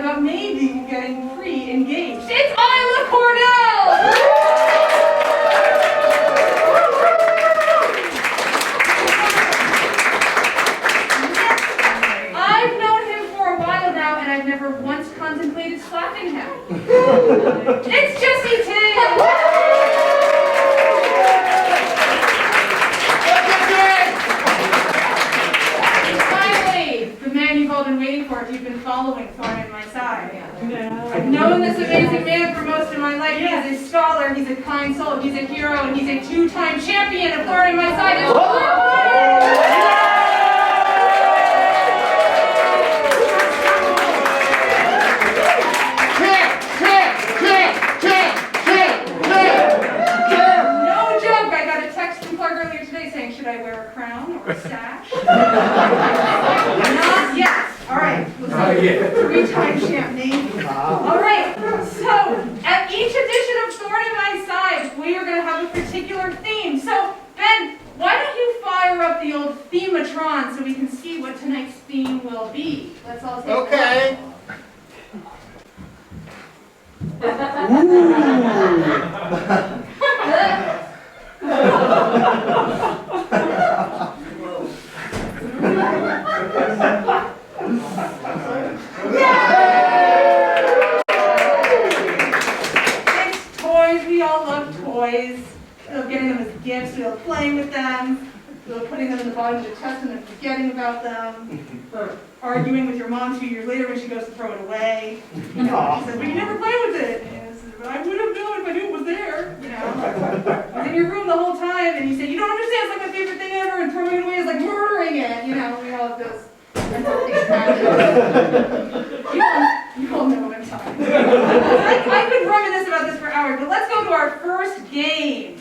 about maybe getting pre-engaged. It's Isla Cornell! I've known him for a while now, and I've never once contemplated slapping him. It's Jesse Tim! You've all been waiting for if you've been following Thorn In My Side. I've known this amazing man for most of my life. He is a scholar, he's a kind soul, he's a hero, and he's a two-time champion of Thorn In My Side. No joke, I got a text from Clark earlier today saying, should I wear a crown or a sash? Not yet. All right. Three-time champ name. All right. So, at each edition of Thorn In My Side, we are going to have a particular theme. So, Ben, why don't you fire up the old thematron so we can see what tonight's theme will be? Let's all take Okay. It's toys. We all love toys. We love getting them as gifts. We love playing with them. We love putting them in the bottom of the chest and then forgetting about them. Or arguing with your mom 2 years later when she goes to throw it away. You know, she says, "But you never play with it." And you say, "I would have known if I knew it was there." You know, it's in your room the whole time, and you say, "You don't understand. It's like my favorite thing ever," and throwing it away is like murdering it. You know, we all have those. You all know what I'm talking about. I could reminisce about this for hours, but let's go to our first game.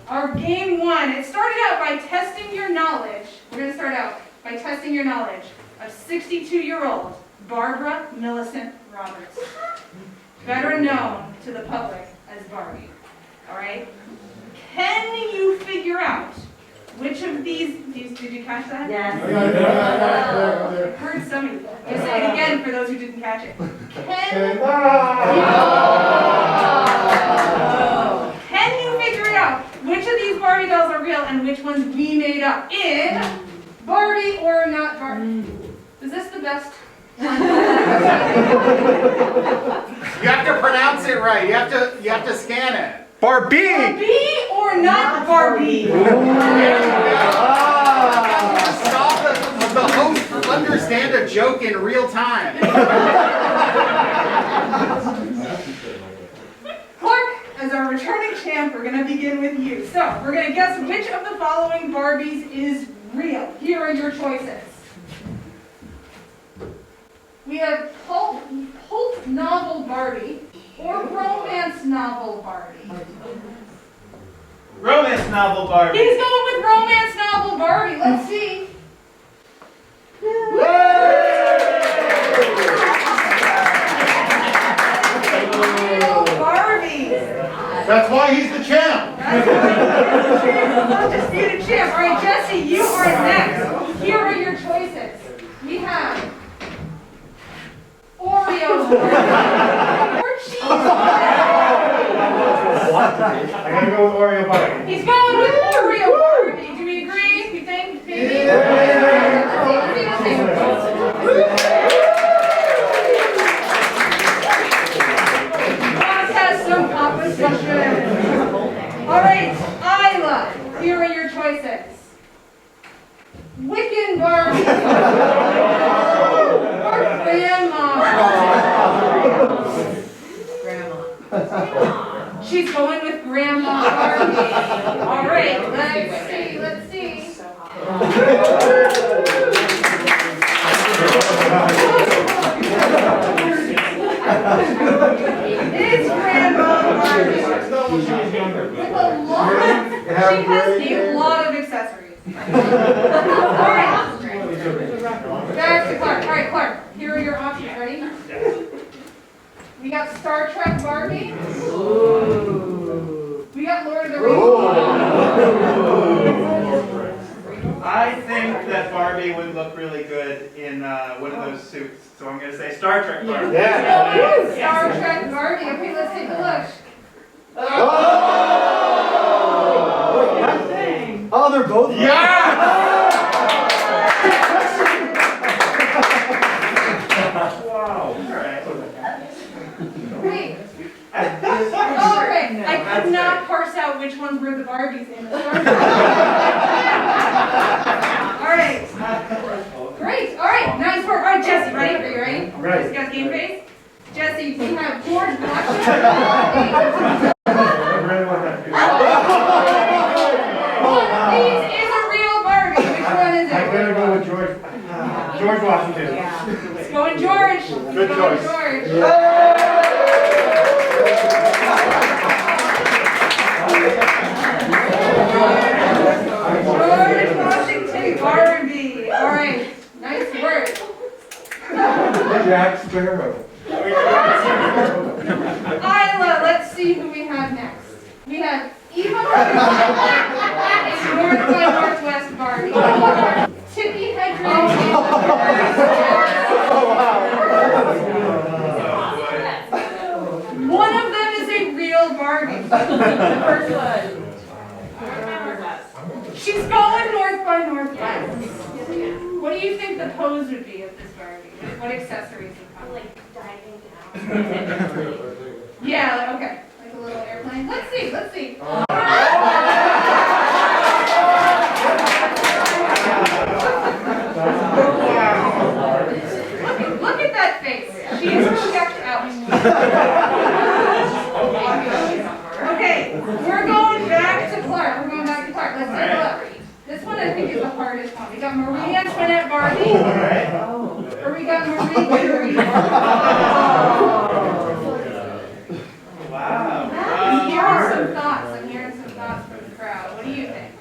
Our game one. It started out by testing your knowledge. We're going to start out by testing your knowledge of 62-year-old Barbara Millicent Roberts, better known to the public as Barbie. All right? Can you figure out which of these, did you catch that? Yes. I heard some of you. I'll say it again for those who didn't catch it. Can you figure it out which of these Barbie dolls are real and which ones we made up in Barbie or not Barbie? Is this the best one? You have to pronounce it right. You have to scan it. Barbie! Barbie or not Barbie? Stop the host understand a joke in real time. Clark, as our returning champ, we're going to begin with you. So, we're going to guess which of the following Barbies is real. Here are your choices. We have pulp novel Barbie or romance novel Barbie. Romance novel Barbie. He's going with romance novel Barbie. Let's see. Real Barbie. That's why he's the champ. That's right. Undisputed champ. All right, Jesse, you are next. Here are your choices. We have Oreo Barbie or cheese Barbie. I gotta go with Oreo Barbie. He's going with Oreo Barbie. Do we agree? You think? Maybe? Let's have some opposition. All right, Isla, here are your choices. Wiccan Barbie or Grandma Barbie. She's going with Grandma Barbie. All right, let's see. It's Grandma Barbie. She has a lot of accessories. All right. Back to Clark. All right, Clark, here are your options. Ready? We got Star Trek Barbie. Ooh. We got Lord of the Rings. I I think that Barbie would look really good in one of those suits. So I'm going to say Star Trek Barbie. Yeah. Star Trek Barbie. Okay, let's take a look. Oh, they're both. Yeah! Wow. All right. Great. Alright, I could not parse out which ones were the Barbies in the Star Trek. Alright. Great. Alright, nice work. Alright, Jesse, ready? Are you ready? Ready. Jesse got game face? Jesse, we have George Washington. I really want that. One of these is a real Barbie. Which one is I'm gonna it? go with George Washington. Let's go with George. Good Let's go with choice. George. George Washington Barbie. Alright, nice work. Jack Sparrow. Isla, let's see who we have next. We have Eva and North by Northwest Barbie. Tippy Hedren. One of them is a real Barbie. The first one. She's going North by Northwest. What do you think the pose would be of this Barbie? What accessories would come? Like diving down. Yeah, okay. Like a little airplane. Let's see, let's see. Look at that face. She is checked out. Okay, we're going back to Clark. We're going back to Clark. Let's take a look. This one I think is the hardest one. We got Marie Antoinette Barbie. Or we got Marie Curie Barbie. Wow. I'm hearing some thoughts. I'm hearing some thoughts from the crowd. What do you think?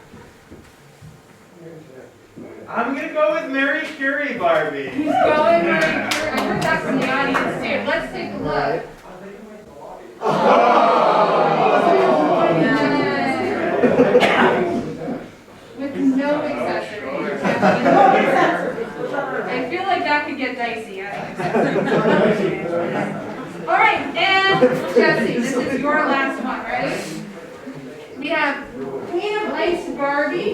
I'm going to go with Mary Curie Barbie. Who's going Marie Curie? I heard that from the audience too. Let's take a look. With no accessories. I feel like that could get dicey. All right, and Jesse, this is your last one, right? We have Queen of Ice Barbie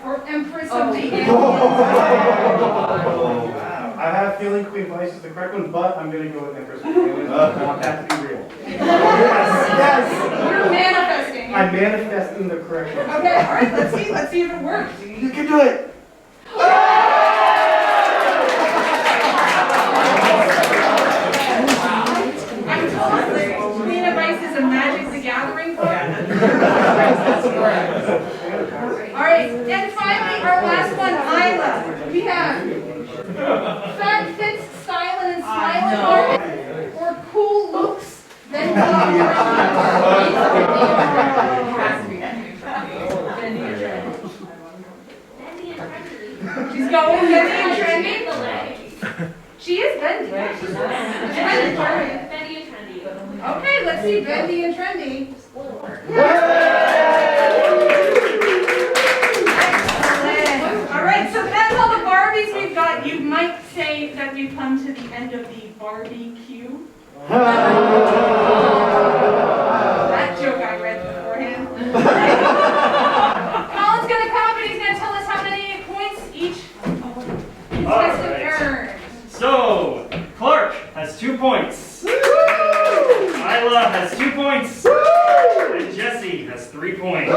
or Empress of the Aliens. I have a feeling Queen of Ice is the correct one, but I'm gonna go with Empress of the Aliens. I want that to be real. Yes. You're manifesting. I'm manifesting the correct one. Okay, all right, let's see if it works. You can do it. I'm told Queen of Ice is a Magic the Gathering card. All right, and finally, our last one, Isla. We have Fat Fits, Silent and Smiling Barbie, or Cool Looks, then She's going bendy and trendy. She is bendy. She's bendy. Bendy and trendy. Okay, let's see bendy and trendy. Excellent. All right, so that's all the Barbies we've got. You might say that we've come to the end of the barbecue. That joke I read beforehand. Colin's going to come up and he's going to tell us how many points each contestant earned. So, Clark has 2 points. Isla has 2 points. And Jesse has 3 points.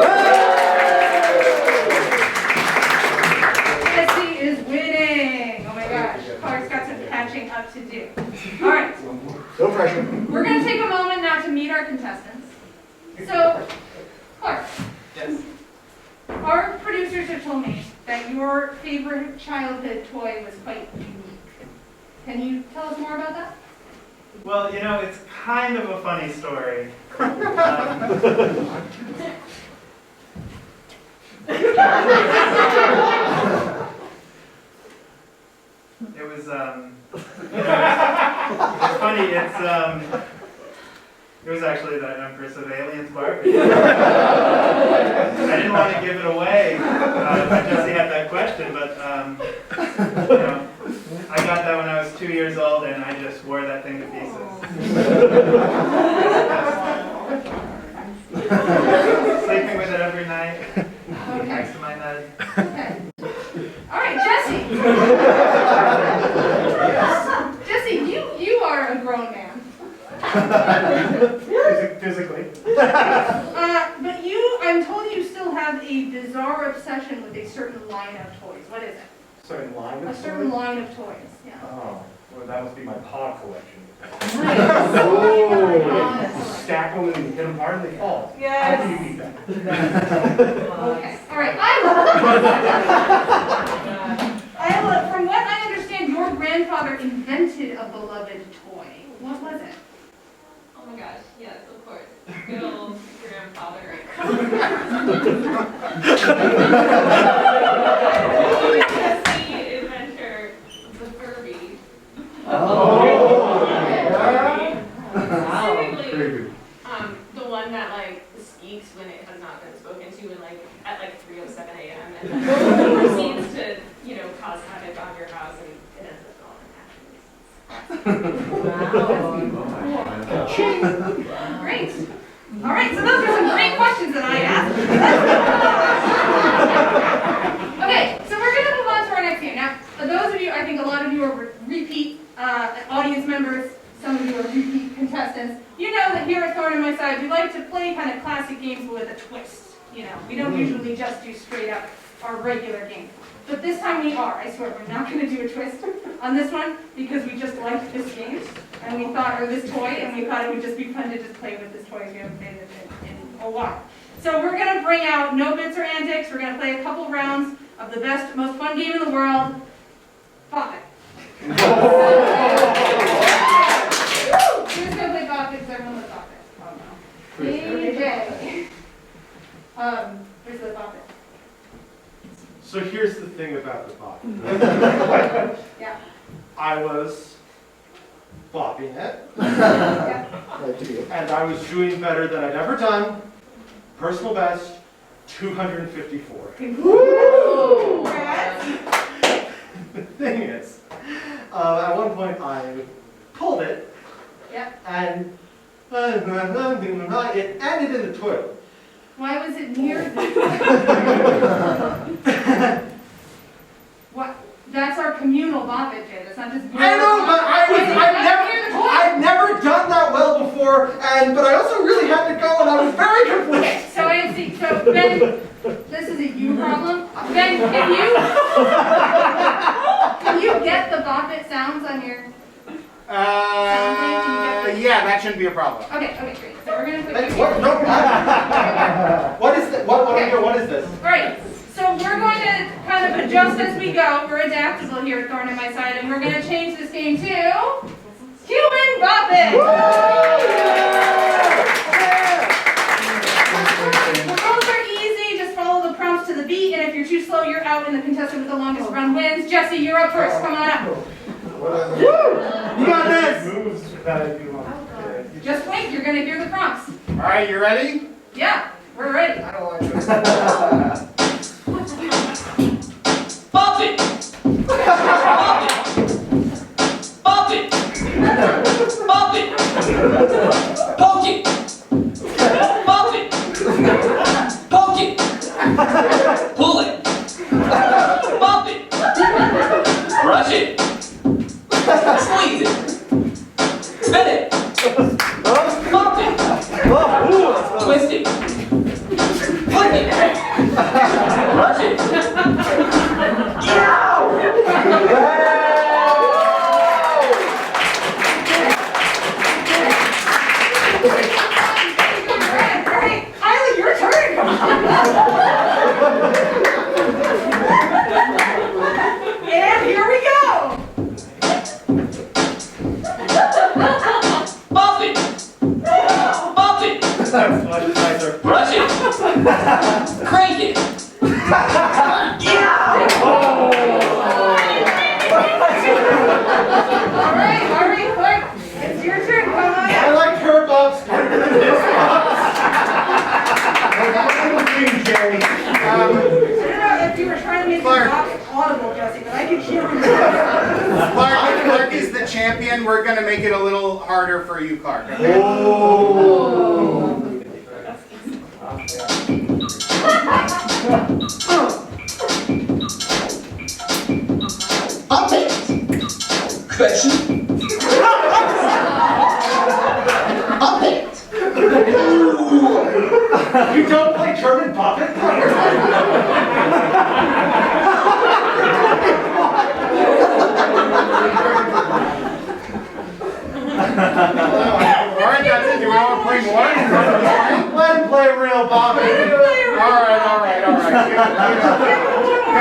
Jesse is winning. Oh my gosh, Clark's got some catching up to do. All right, No pressure. we're going to take a moment now to meet our contestants. So, Clark. Yes. Our producers have told me that your favorite childhood toy was quite unique. Can you tell us more about that? Well, you know, it's kind of a funny story. It was, it's funny, it was actually the Empress of Aliens Barbie. I didn't want to give it away, but Jesse had Physically. But you, I'm told you still have a bizarre obsession with a certain line of toys. What is it? Certain line A of certain toys? line of toys, yeah. Oh, well, that must be my paw collection. Nice. Stack them and hit them hard and they fall. How Yes. do you beat that? Okay, all right. From what I understand, your grandfather invented a beloved toy. What was it? Oh my gosh, yes, of course. Good old grandfather. The adventure, the Furby. Specifically, the one that like speaks when it has not been spoken to, and like at like 3:07 a.m. and then proceeds to, cause havoc on your house, and it ends up going in hatcheries. Great. All right, so those are some great questions that I asked. Okay, so we're going to move on to our next game. Now, for those of you, I think a lot of you are repeat audience members. Some of you are repeat contestants. You know that here at Thorn In My Side, we like to play kind of classic games with a twist. We don't usually just do straight up our regular game. But this time we are. I swear, we're not going to do a twist on this one because we just liked this game and we thought, or this toy, and we thought it would just be fun to just play with this toy as we haven't played it in a while. So we're going to bring out no bits or antics. We're going to play a couple rounds of the best, most fun game in the world. Pop it. Who's going to play Pop It? Because everyone loves Pop It. Oh no. DJ. Where's the Pop It? So here's the thing about the bop. Yeah. I was bopping it, Yeah. and I was doing better than I'd ever done. Personal best, 254. Woo! Congrats. The thing is, at one point I pulled it, Yep. and it ended in the toilet. Why was it near the What? That's our communal bop it, Jay. That's not just your I know, but Why is it right near the toilet? I've never done that well before, but I also really had to go, and I was very conflicted. So I see. So Ben, this is a you problem. Ben, can you get the bop it sounds on your? Yeah, that shouldn't be a problem. Okay, great. So we're gonna put Hey, you what? here. No. What is this? What is this? All right. So we're going to kind of adjust as we go. We're adaptable here at Thorn In My Side, and we're going to change this game to Human Bop It. The rules are easy. Just follow the prompts to the beat, and if you're too slow, you're out, and the contestant with the longest run wins. Jesse, you're up first. Come on up. You got this. Moves that I do on. Just wait. You're going to hear the prompts. All right, you ready? Yeah, we're ready. I don't like this. Bop it! Bop it! Bop it! Bop it! Poke it! Bop it! Poke it! Pull it! Bop it! Brush it! Squeeze it! Spin it! Bop it! Twist it! Flick it! Brush it! Alright. Kylie, your turn. Come on. And here we go. Bop it! Bop it! That's much nicer. Brush it! Crank it! Alright, quick. It's your turn. Come on I up. like her bops better than his bops. Jerry. I don't know if you were trying to make the Clark. box audible, Jesse, but I could hear you. Clark is the champion. We're going to make it a little harder for you, Clark. Bop it! Question! Bop it! You don't play German puppet? Alright, that's it. Do we want to play more? Let him play real puppet. Alright. Come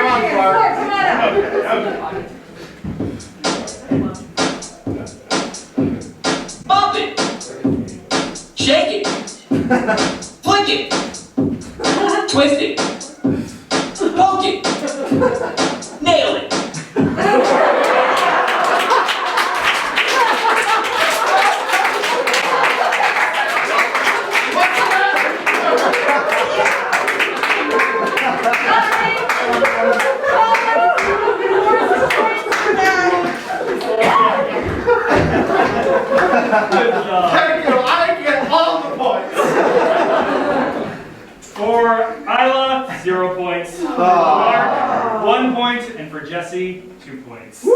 on, Clark. Come on up. Bop it. Shake it. Flick it. Twist it. Poke it. Nail it. Good job. Thank you, I get all the points. For Isla, 0 points. For Clark, 1 point. And for Jesse, 2 points. Wait,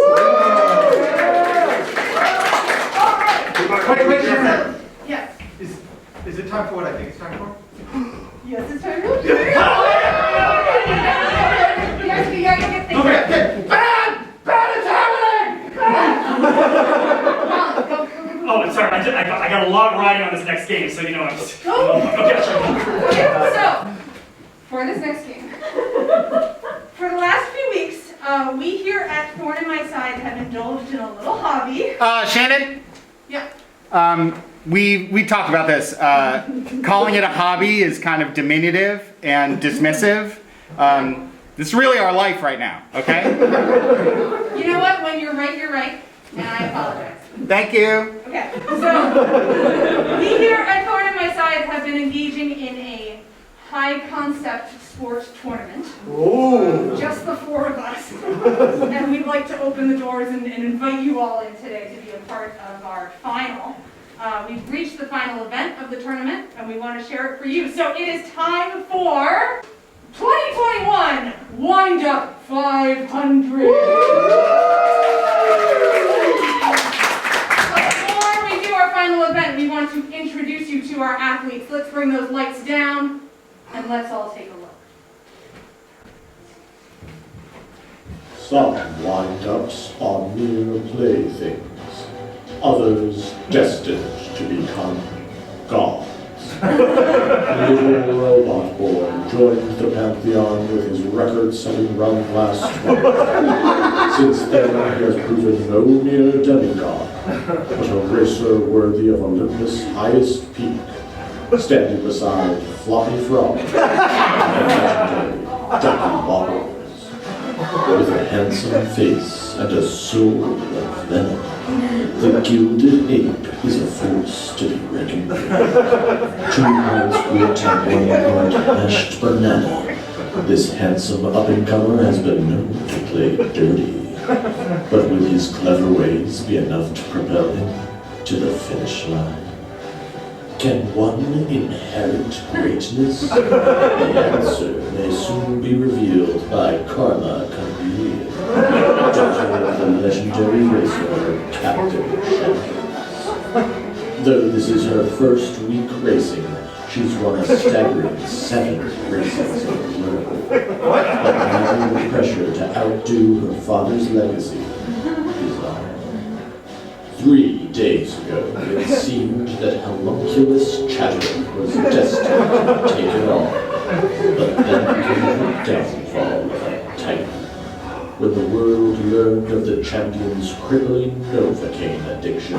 Yes. is it time for what I think it's time for? Yes, it's time. Yes, we gotta get things. Okay. Bad is happening! Oh, I'm sorry. I got a lot riding on this next game, so you know I'm just. Go. Okay, sure. So, for this next game, for the last few weeks, we here at Thorn In My Side have indulged in a little hobby. Shannon? Yeah. We talked about this. Calling it a hobby is kind of diminutive and dismissive. This is really our life right now, okay? You know what? When you're right, and I apologize. Thank you. Okay, so we here at Thorn In My Side have been engaging in a high-concept sports tournament. Ooh. Just the 4 of us. And we'd like to open the doors and invite you all in today to be a part of our final. We've reached the final event of the tournament, and we want to share it for you. So it is time for 2021 Wind Up 500. Before we do our final event, we want to introduce you to our athletes. Let's bring those lights down, and let's all take a look. Some wind-ups are mere playthings, others destined to become gods. Little robot boy joined the pantheon with his record-setting run last month. Since then, he has proven no mere demigod, but a racer worthy of Olympus' highest peak, standing beside Floppy Frog and legendary Ducky Bobbles. With a handsome face and a soul of venom, the gilded ape is a force to be reckoned with. 2 points per temple and mashed banana. This handsome up-and-comer has been known to play dirty, but will his clever ways be enough to propel him to the finish line? Can one inherit greatness? The answer may soon be revealed by Karma Camille, daughter of the legendary racer Captain Champions. Though this is her first week racing, she's run a staggering 7 races in a row. But now the pressure to outdo her father's legacy is on. 3 days ago, it seemed that homunculus Chadwick was destined to take it all. But then came the downfall of Titan. When the world learned of the champion's crippling Novocaine addiction.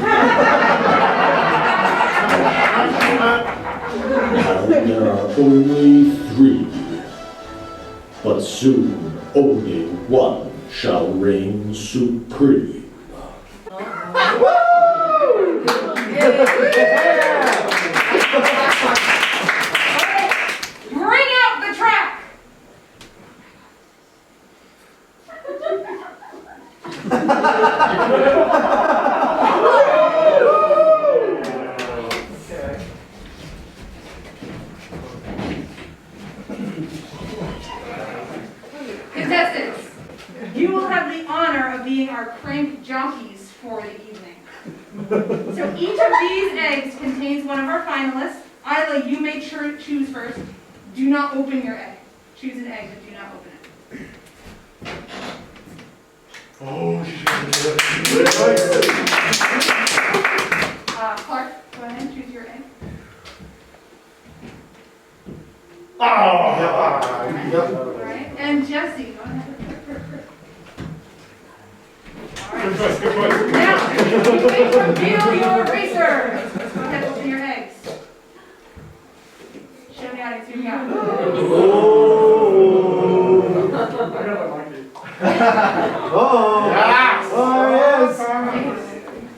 Now there are only 3. But soon, only 1 shall reign supreme. Bring out the track! Contestants, you will have the honor of being our crank jockeys for the evening. So each of these eggs contains one of our finalists. Isla, you may choose first. Do not open your egg. Choose an egg, but do not open it. Oh, Clark, go ahead and choose your egg. All right, and Jesse, go ahead. All right. Now, please reveal your eraser. Go ahead, open your eggs. Show me how to do that.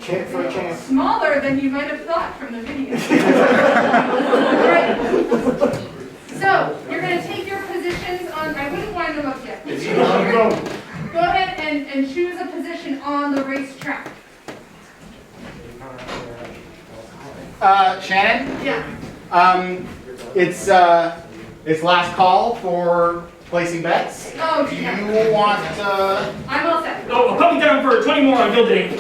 Champ for a champ. Smaller than you might have thought from the video. All right. So, you're going to take your positions on, I wouldn't wind them up yet. Go ahead and choose a position on the racetrack. Shannon, Yeah. it's last call for placing bets. Oh, Do yeah. you want, I'm all set. Oh, put me down for 20 more on Gilding.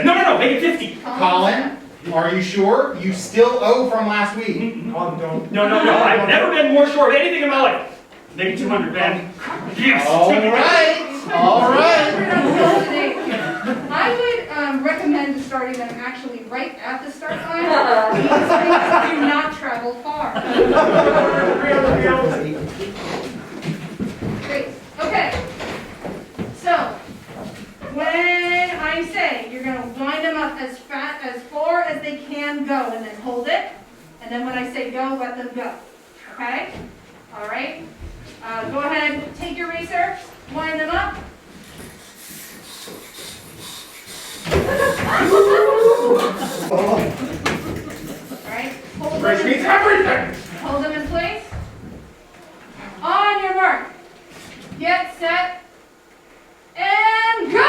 No, make it 50. Colin, are you sure? You still owe from last week. No. I've never been more sure of anything in my life. Maybe 200, man. Yes. All take it. right, all right. I would recommend starting them actually right at the start line. These things do not travel far. Great. Okay. So, when I say you're going to wind them up as far as they can go and then hold it. And then when I say go, let them go. Okay? All right? Go ahead, take your eraser, wind them up. All right, hold them in place. Hold them in place. On your mark. Get set. And go!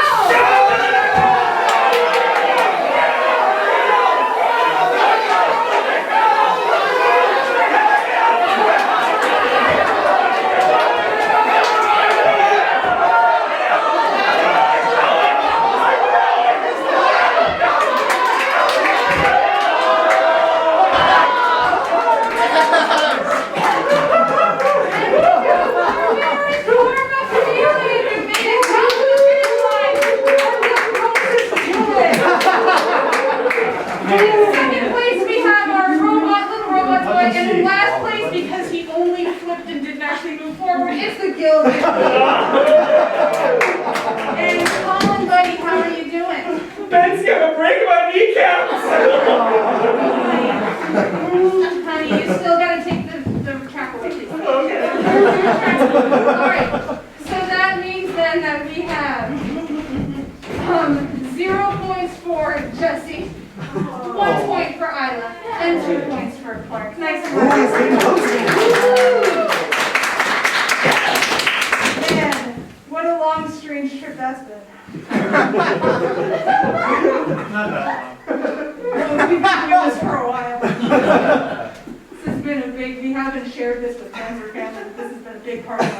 Second place we have our little robot toy, and in last place, because he only flipped and didn't actually move forward, it's the Gilded. And Colin, buddy, how are you doing? Ben's gonna break my kneecaps. Honey, you still gotta take the track away, please. Okay. Alright, so that means then that we have 0 points for Jesse, 1 point for Isla, and 2 points for Clark. Nice and Man, what a long, strange trip that's been. Not that We've been doing this for a while. This has been a big, we haven't shared this with friends or family, but this has been a big part of our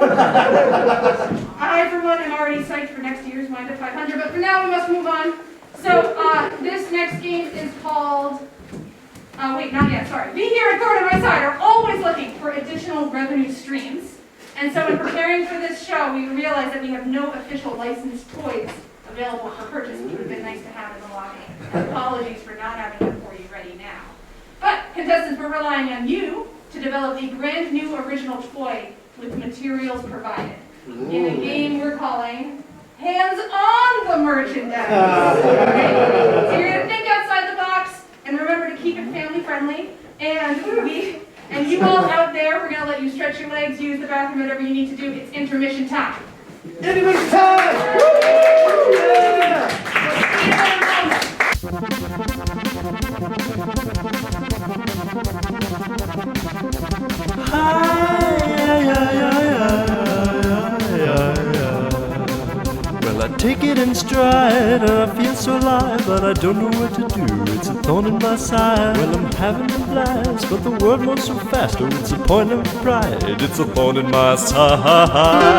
life. I, for one, am already psyched for next year's Wind Up 500, but for now we must move on. So, this next game is called, wait, not yet, sorry. We here at Thorn In My Side are always looking for additional revenue streams. And so in preparing for this show, we realized that we have no official licensed toys available for purchase, which would have been nice to have in the lobby. And apologies for not having them for you ready now. But, contestants, we're relying on you to develop a brand new original toy with materials provided. In a game we're calling Hands on the Merchandise. Okay? So you're going to think outside the box and remember to keep it family friendly. And you all out there, we're going to let you stretch your legs, use the bathroom, whatever you need to do. It's intermission time. Intermission time! Woo! Yeah! See you in a moment. Well, I take it in stride, and I feel so alive, but I don't know what to do. It's a thorn in my side. Well, I'm having a blast, but the world moves so fast. Oh, it's a point of pride. It's a thorn in my side.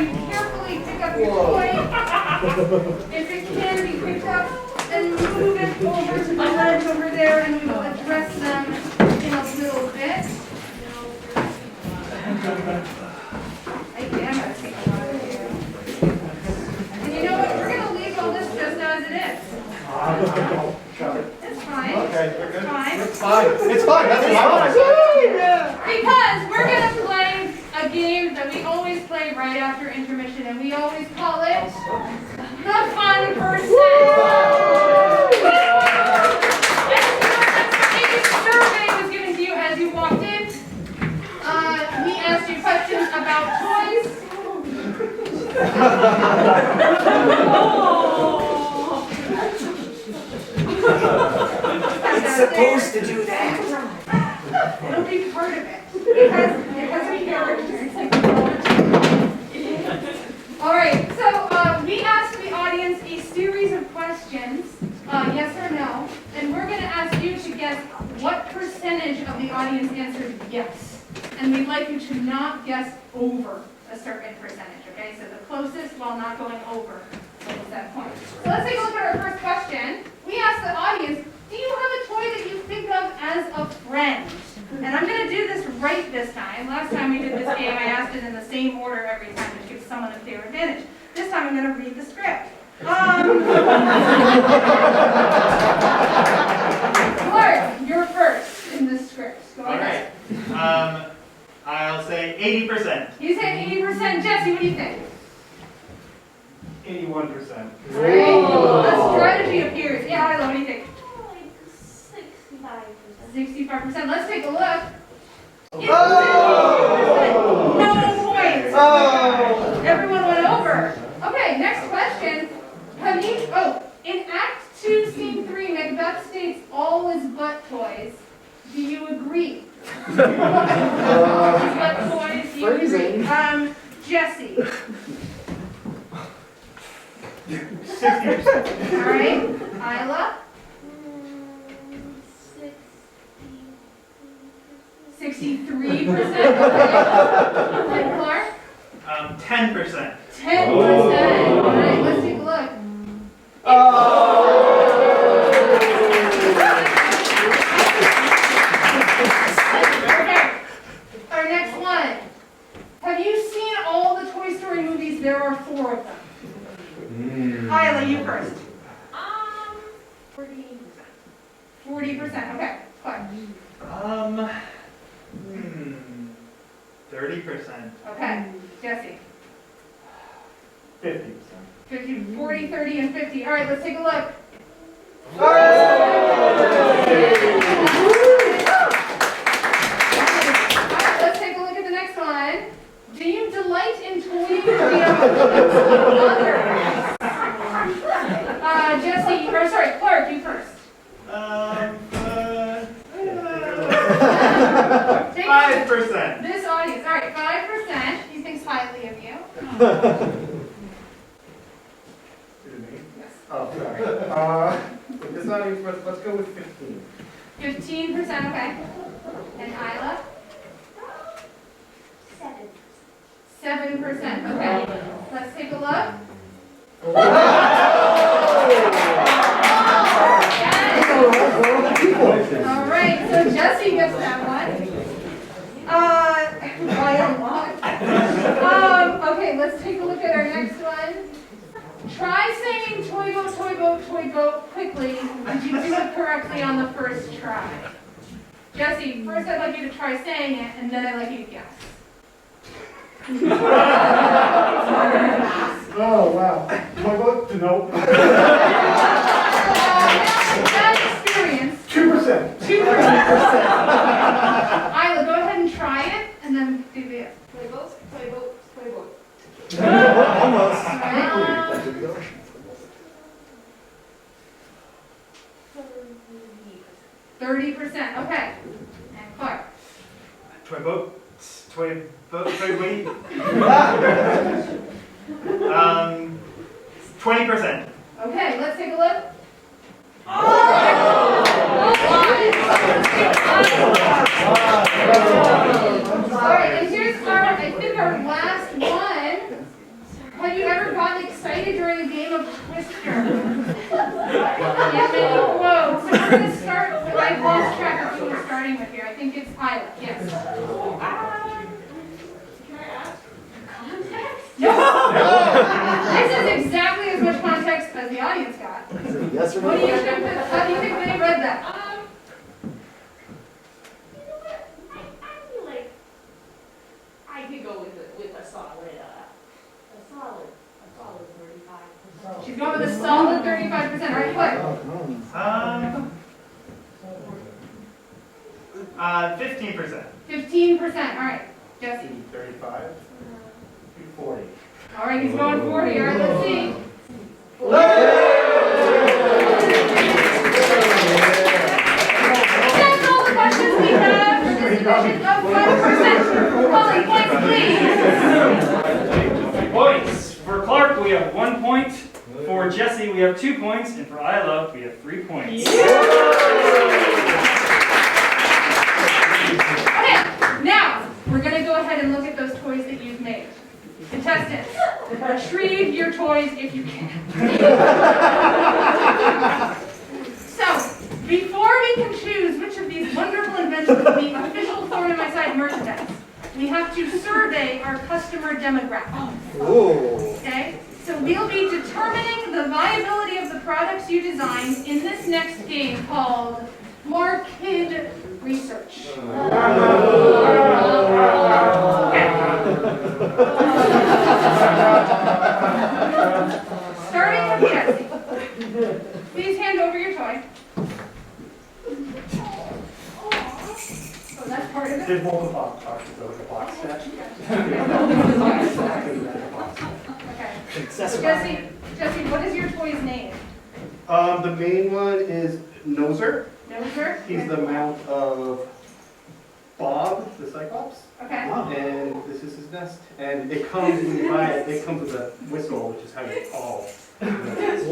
time, you carefully pick up your toy. If it can be picked up, then move it over to the ledge over there, and we will address them in a little bit. I am gonna take a lot of you. And you know what? We're gonna leave all this just as it is. It's fine. Okay, we're good. It's fine. It's fine. It's fine. That's what I want. Because we're gonna play a game that we always play right after intermission, and we always call it the Fun Percent. A survey was given to you as you walked in. We asked you questions about toys. It's supposed to do that. It'll be part of it. It has characters. All right, so we asked the audience a series of questions, yes or no, and we're going to ask you to guess what percentage of the audience answered yes. And we'd like you to not guess over a certain percentage, okay? So the closest while not going over is that point. So let's take a look at our first question. We asked the audience, do you have a toy that you think of as a friend? And I'm going to do this right this time. Last time we did this game, I asked it in the same order every time to give someone a clear advantage. This time I'm going to read the script. Clark, you're first in this script. Go ahead. All right. I'll say 80%. You said 80%. Jesse, what do you think? 81%. Great. A strategy appears. Yeah, Isla, what do you think? 65%. Let's take a look. Oh! No points. Everyone went over. Okay, next question. Have you, in Act 2, Scene 3, Macbeth states all is but toys. Do you agree? All is but toys, do you agree? Jesse. 60%. All right. Isla? 63%. Okay. And Clark? 10%. 10%. All right, let's take a look. Okay. Our next one. Have you seen all the Toy Story movies? There are 4 of them. Isla, you first. 40%. Okay. Clark. 30%. Okay. Jesse. 50%. 50, 40, 30, and 50. All right, let's take a look. Let's take a look at the next one. Do you delight in toying with the others? Jesse, or sorry, Clark, you first. 5%. This audience, all right, 5%. He thinks highly of you. Yes. Oh, sorry. This audience, let's go with 15. 15%, okay. And Isla? 7%, okay. Let's take a look. All right, so Jesse gets that one. By a lot. Okay, let's take a look at our next one. Try saying toy boat, toy boat, toy boat quickly. Did you do it correctly on the first try? Jesse, first I'd like you to try saying it, and then I'd like you to guess. Oh, wow. My vote? Nope. Bad experience. 2%. 2%. Isla, go ahead and try it, and then do this. Play boat, play boat, play boat. Almost. All right. 30%. Okay. And Clark. Toy boat. Toy boat. Toy boat. 20%. Okay, let's take a look. All right, and here's our, I think our last one. played during a game of Twister. Give me a quote. So we're going to start, I've lost track of who we're starting with here. I think it's Isla, yes. Can I ask context? No! This is exactly as much context as the audience got. Yes or What do no? you think, how do you think they read that? You know what? I feel like I could go with a solid 35%. She's going with a solid 35%. All right, what? 15%. 15%. All right, Jesse. 35, 40. All right, he's going 40. All right, let's see. That's all the questions we have for this edition of 5%. Colin, points, please. Points. For Clark, we have 1 point. For Jesse, we have 2 points. And for Isla, we have 3 points. Okay, now we're going to go ahead and look at those toys that you've made. Contestants, retrieve your toys if you can. So, before we can choose which of these wonderful inventions will be official Thorn In My Side merchandise, we have to survey our customer demographic. Okay? So we'll be determining the viability of the products you designed in this next game called More Kid Research. Starting with Jesse. Please hand over your toy. Oh, that's part of it. Did hold the box, the box set. Okay. Jesse, what is your toy's name? The main one is Noser. Noser? He's the mount of Bob, the Cyclops. Okay. And this is his nest. And it comes, when you buy it, it comes with a whistle, which is how you call. Okay.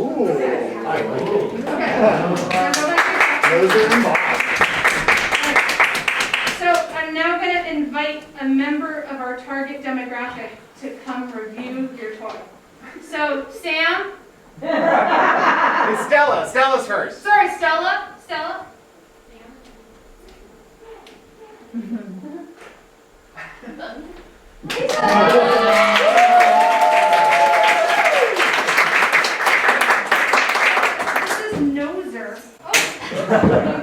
Now go back to your Noser and Bob. So I'm now going to invite a member of our target demographic to come review your toy. So, Sam? It's Stella. Stella's first. Sorry, Stella? Stella? This is Noser. Oh, he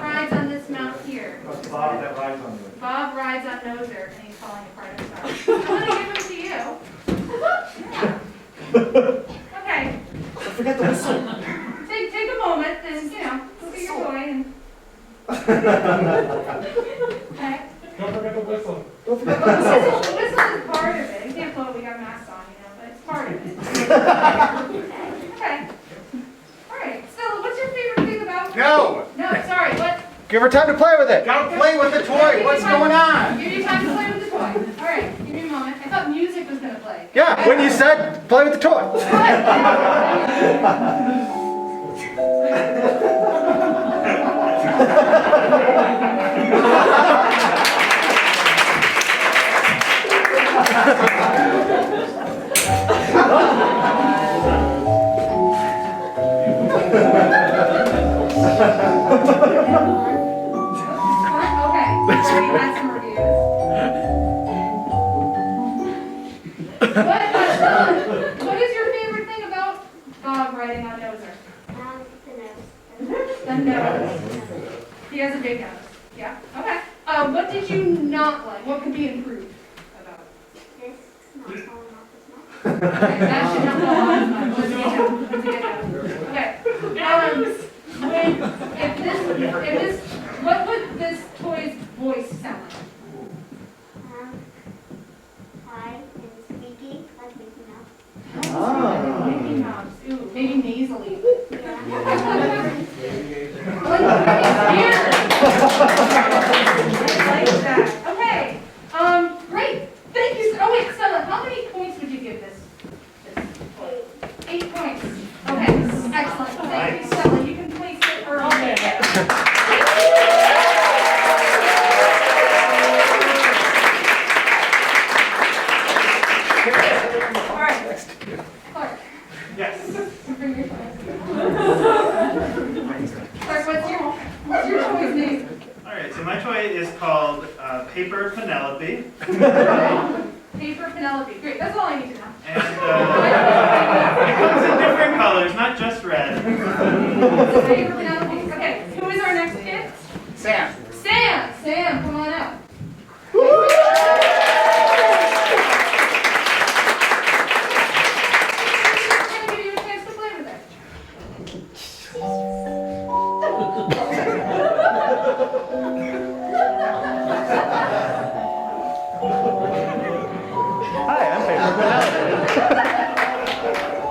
rides on this mount here. That's Bob that rides on you. Bob rides on Noser, and he's falling apart. I'm sorry. I'm going to give him to you. Okay. Don't forget the whistle. Take a moment and, look at your toy and. Okay. Don't forget the whistle. Don't forget the The whistle. whistle is part of it. You can't blow it, we got masks on, but it's part of it. Okay. All right. Stella, what's your favorite thing about? No. No, sorry. What? Give her time to play with it. Gotta play with the toy. What's going on? Give you time to play with the toy. All right. Give me a moment. I thought music was gonna play. Yeah, when you said play with the toy. Okay. We already had some reviews. What is your favorite thing about Bob riding on Noser? The nose. He has a big nose. Yeah. Okay. What did you not like? What could be improved about it? Okay, that should not fall off as much. That's a good job. Okay. What would this toy's voice sound like? Mickey Mouse. Ooh, maybe nasally. Like weird. I like that. Okay. Great. Thank you. Oh wait, Stella, how many points would you give this? 8 points. Okay. Excellent. Thank you, Stella. You can place it or I'll take it. All right. Clark. Yes. Paper Penelope. Paper Penelope. Great, that's all I need to know. And it comes in different colors, not just red. Paper Penelope. Okay, who is our next kid? Sam. Sam! Sam, come on out. I'm going to give you a chance to play with it. Hi, I'm Paper Penelope.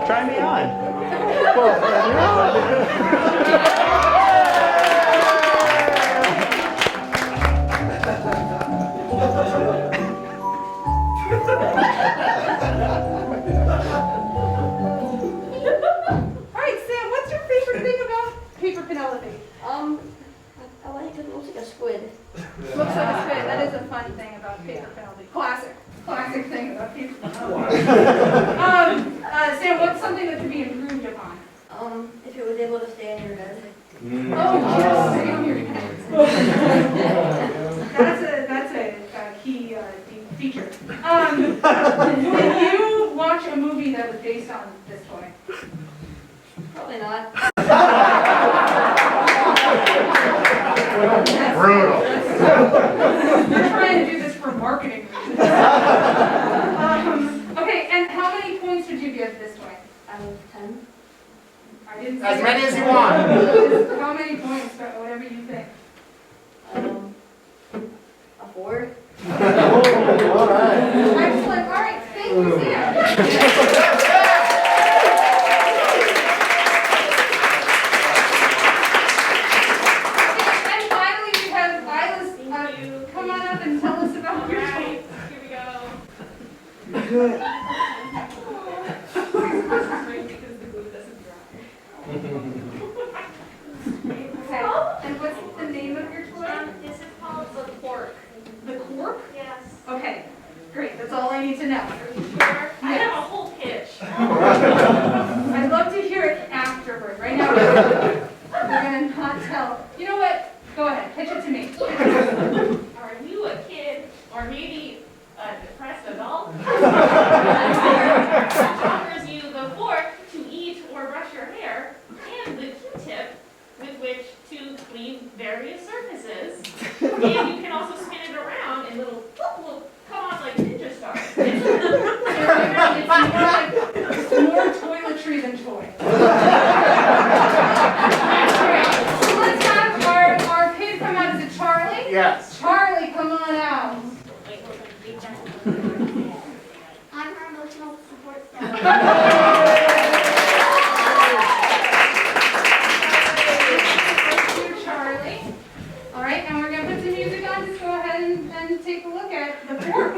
Try me on. Alright, Sam, what's your favorite thing about Paper Penelope? I like it. It looks like a squid. Looks like a squid. That is a fun thing about Paper Penelope. Classic thing about Paper Penelope. Sam, what's something that could be improved upon? If it was able to stay in your head. Oh, yes, stay on your head. That's a key feature. Did you watch a movie that was based on this toy? Probably not. Brutal. We're trying to do this for marketing reasons. Okay, and how many points would you give this toy? Out of 10. I didn't say As many that. as you want. How many points? Whatever you think. A 4. All right. Excellent. All right. Thank you, Sam. And finally, we have Lila's. Come on up and tell us about your toy. Here we go. Good. Because the glue doesn't dry. Okay. And what's the name of your toy? This is called the cork. The cork? Yes. Okay. Great. That's all I need to know. Are you sure? I have a whole pitch. I'd love to hear it afterward. Right now, we're gonna not tell. You know what? Go ahead. Pitch it to me. Are you a kid or maybe a depressed adult? Offers you the fork to eat or brush your hair and the Q-tip with which to clean various surfaces. And you can also spin it around and little whoop will come off like ninja stars. It's more toiletry than toy. Let's have our kid come out. Is it Charlie? Yes. Charlie, come on out. I'm her emotional support staff. Thank you, Charlie. All right, and we're going to put some music on. Just go ahead and take a look at the fork.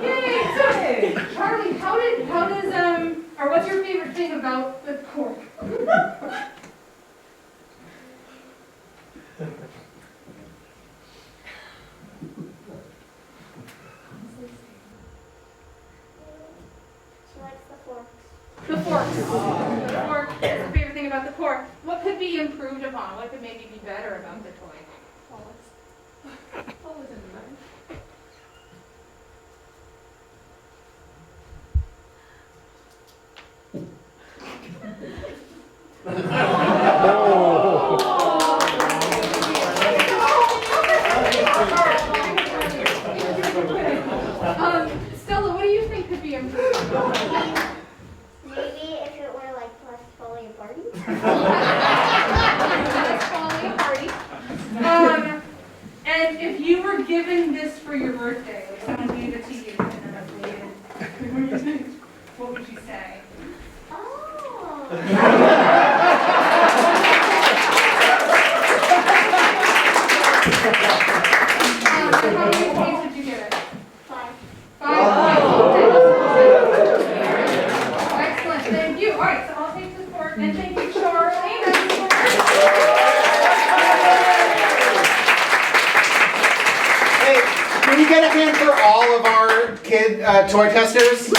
Yay! So, Charlie, how does or what's your favorite thing about the cork? She likes the forks. The fork. The fork is the favorite thing about the cork. What could be improved upon? What could maybe be better about the toy? Always in the mind. Stella, what do you think could be improved? Maybe if it were like less falling apart. That's falling apart. And if you were given this for your birthday, like someone gave it to you and what would you say? Oh. How many toy testers?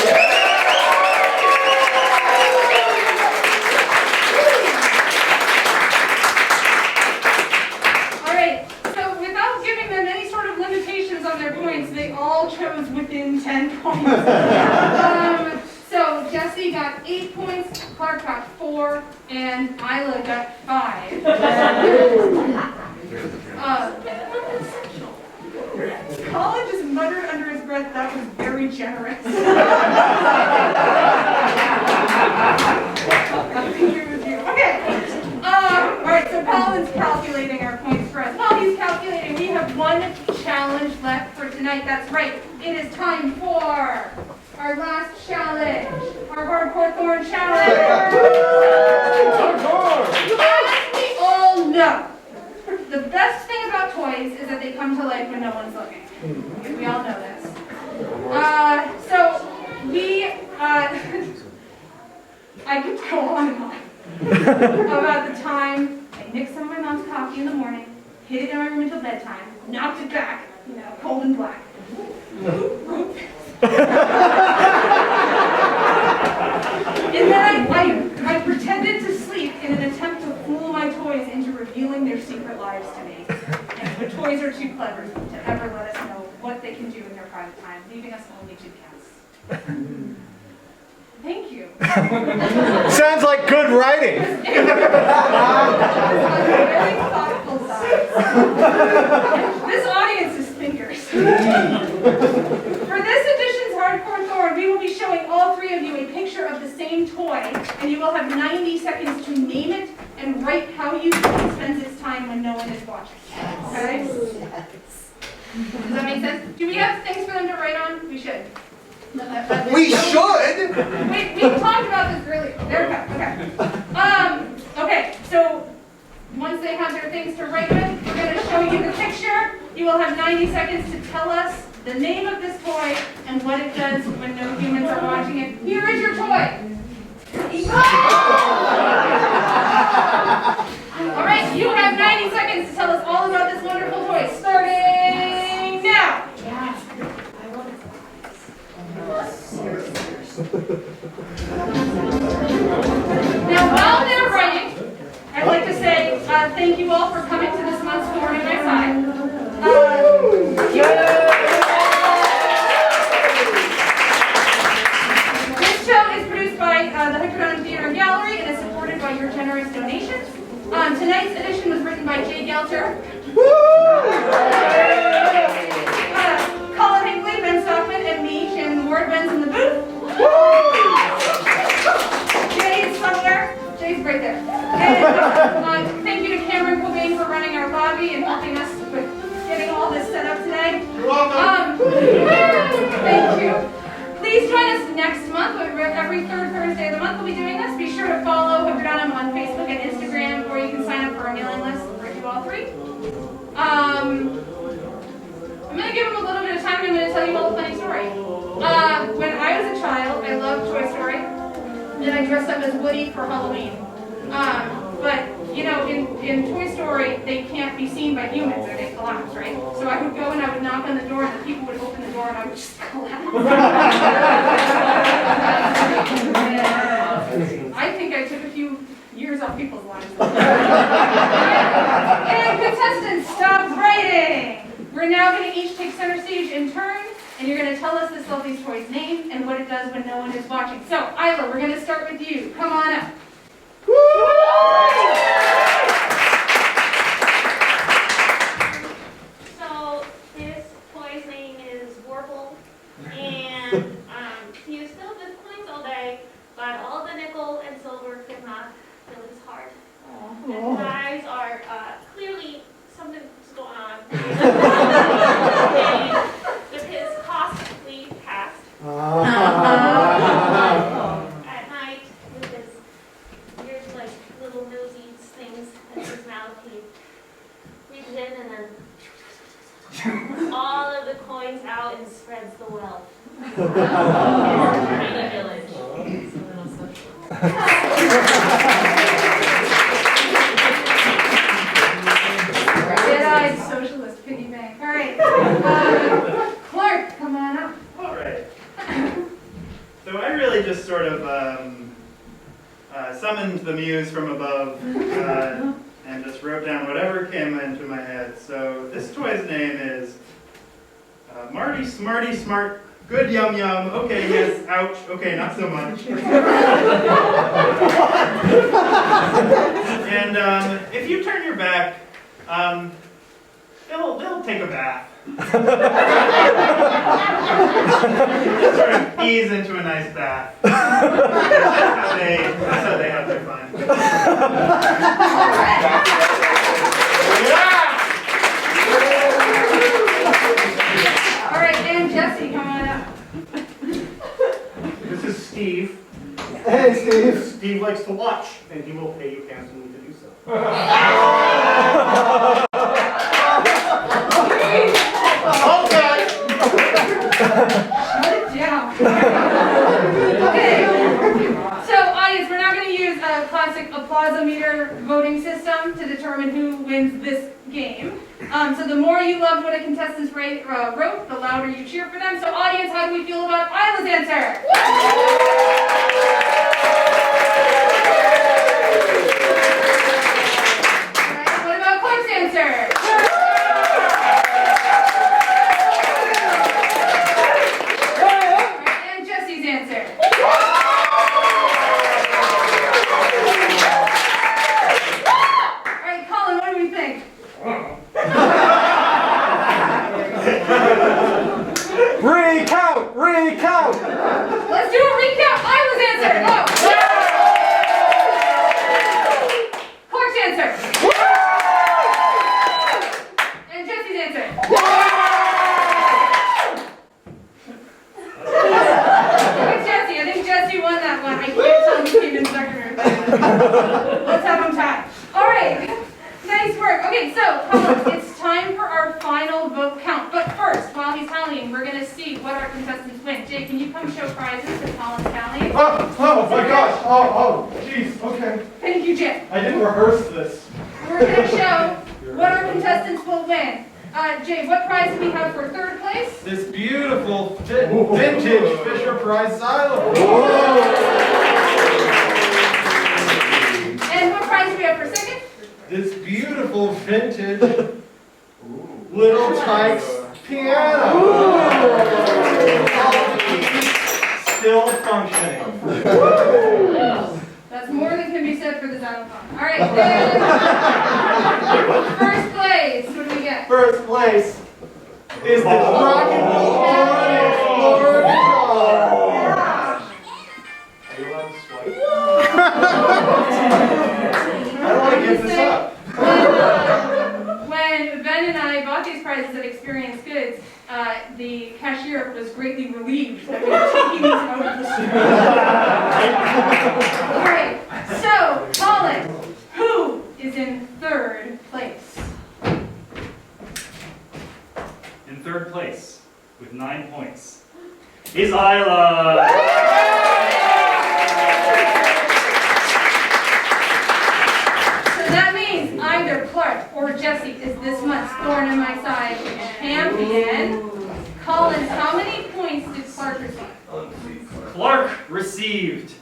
All right, so without giving them any sort of limitations on their points, they all chose within 10 points. So Jesse got 8 points, Clark got 4, and Isla got 5. Colin just muttered under his breath, that was very generous. I agree with you. Okay. All right, so Colin's calculating our points for us. While he's calculating, we have one challenge left for tonight. That's right. It is time for our last challenge, our Hardcore Thorn Challenge. As we all know, the best thing about toys is that they come to life when no one's looking. We all know this. So we, I could go on and on about the time I nicked some of my mom's coffee in the morning, hid it in my room until bedtime, knocked it back, cold and black. And then I pretended to sleep in an attempt to fool my toys into revealing their secret lives to me. And the toys are too clever to ever let us know what they can do in their private time, leaving us only 2 cats. Thank you. Sounds like good writing. Very thoughtful sides. This audience is thinkers. For this edition's Hardcore Thorn, we will be showing all 3 of you a picture of the same toy, and you will have 90 seconds to name it and write how you think it spends its time when no one is watching. Okay? Does that make sense? Do we have things for them to write on? We should. We should! Wait, we talked about this earlier. There we go. Okay. Okay, so once they have their things to write with, we're going to show you the picture. You will have 90 seconds to tell us the name of this toy and what it does when no humans are watching it. Here is your toy. All right, you have 90 seconds to tell us all about this wonderful toy, starting now. Now, while they're writing, I'd like to say thank you all for coming to this month's Thorn In My Side. This show is produced by the Hooker-Dunham Theater and Gallery and is supported by your generous donations. Tonight's edition was written by Jay Gelter. Colin Hinckley, Ben Stockman, and me, Shannon Ward. Ben's in the booth. Jay's somewhere. Jay's right there. And thank you to Cameron Cobain for running our lobby and helping us with getting all this set up today. You're welcome. Thank you. Please join us next month. Every 3rd Thursday of the month we'll be doing this. Be sure to follow Hooker-Dunham on Facebook and Instagram, or you can sign up for our mailing list. We're do all 3. I'm going to give them a little bit of time, and I'm going to tell you all a funny story. When I was a child, I loved Toy Story, and I dressed up as Woody for Halloween. But, in Toy Story, they can't be seen by humans or they collapse, right? So I would go and I would knock on the door, and the people would open the door, and I would just collapse. I think I took a few years off people's lives. And contestants, stop writing! We're now going to each take center stage in turn, and you're going to tell us the Selfie's toy's name and what it does when no one is watching. So, Isla, we're going to start with you. Come on up. So this toy's name is Warble, and he was filled with coins all day, but all the nickel and silver could not fill his heart. And his eyes are clearly something's going on with his costly past. At night, with his weird, like, little nosy things in his mouth, he breathes in and then all of the coins out and spreads the wealth. Tiny village. Dead-eyed socialist piggy bank. All right. Clark, come on up. All right. really just sort of summoned the muse from above and just wrote down whatever came into my head. So this toy's name is Marty Smarty Smart Good Yum Yum. Okay, yes, ouch. Okay, not so much. And if you turn your back, they'll take a bath. Just sort of ease into a nice bath. That's how they have their fun. All right, and Jesse, come on up. This is Steve. Hey, Steve. Steve likes to watch, and he will pay you handsomely to do so. Shut it down. Okay. So, audience, we're now going to use a classic applause-o-meter voting system to determine who wins this game. So the more you loved what a contestants wrote, the louder you cheer for them. So, audience, how do we feel about Isla's answer? Alright, what about Clark's answer? And Jesse's answer. Alright, Colin, what do we think? Recount! Recount! Let's do a recount. Isla's answer. Go. Clark's answer. And Jesse's answer. It's Jesse. I think Jesse won that one. I can't tell who came in second or third. Let's have them tie. All right. Nice work. Okay, so Colin, it's time for our final vote count. But first, while he's tallying, we're going to see what our contestants win. Jay, can you come show prizes to Colin's tallying? Oh my gosh. Oh, jeez. Okay. Thank you, Jay. I didn't rehearse this. We're going to show what our contestants will win. Jay, what prize do we have for third place? This beautiful vintage Fisher Price xylophone. And what prize do we have for second? This beautiful vintage Little Tikes piano. All the keys still functioning. That's more than can be said for the xylophone. All right, then. First place, what do we get? First place is the Rock and Roll Explorer guitar. Are you allowed to swipe? I don't want to give this up. When Ben and I bought these prizes at Experience Goods, the cashier was greatly relieved that we were taking these out of the store. All right, so Colin, who is in third place? In third place, with 9 points, is Isla. So that means either Clark or Jesse is this month's Thorn In My Side champion. Colin, how many points did Clark receive? Clark received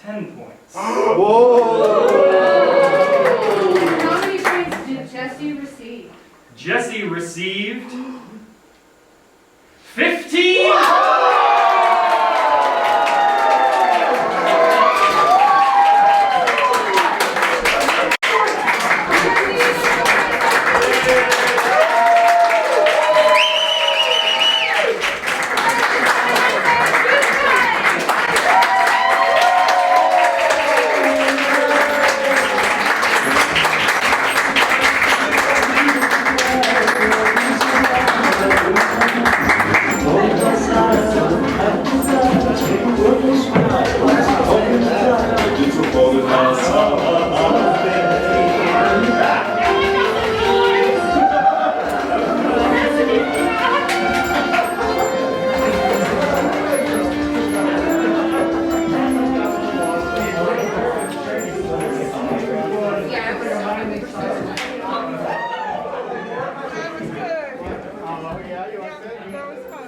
10 points. Whoa! How many points did Jesse receive? Jesse received 15. Yeah, you like that? That was fun.